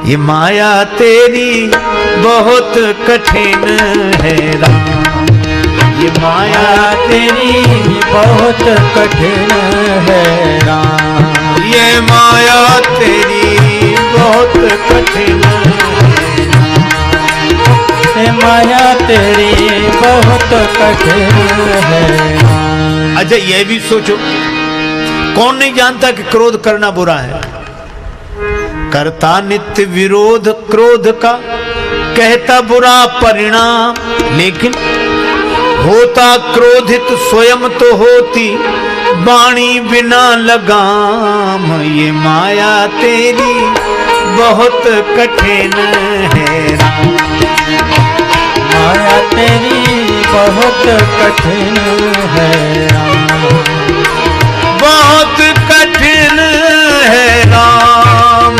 ये माया तेरी बहुत कठिन है राम। ये माया तेरी बहुत कठिन है राम। ये माया तेरी बहुत कठिन है राम। ये माया तेरी बहुत कठिन है राम। अच्छा ये भी सोचो, कौन नहीं जानता कि क्रोध करना बुरा है। करता नित्य विरोध क्रोध का, कहता बुरा परिणाम, लेकिन होता क्रोधित स्वयं तो होती वाणी बिना लगाम। ये माया तेरी बहुत कठिन है राम। माया तेरी बहुत कठिन है राम। बहुत कठिन है राम।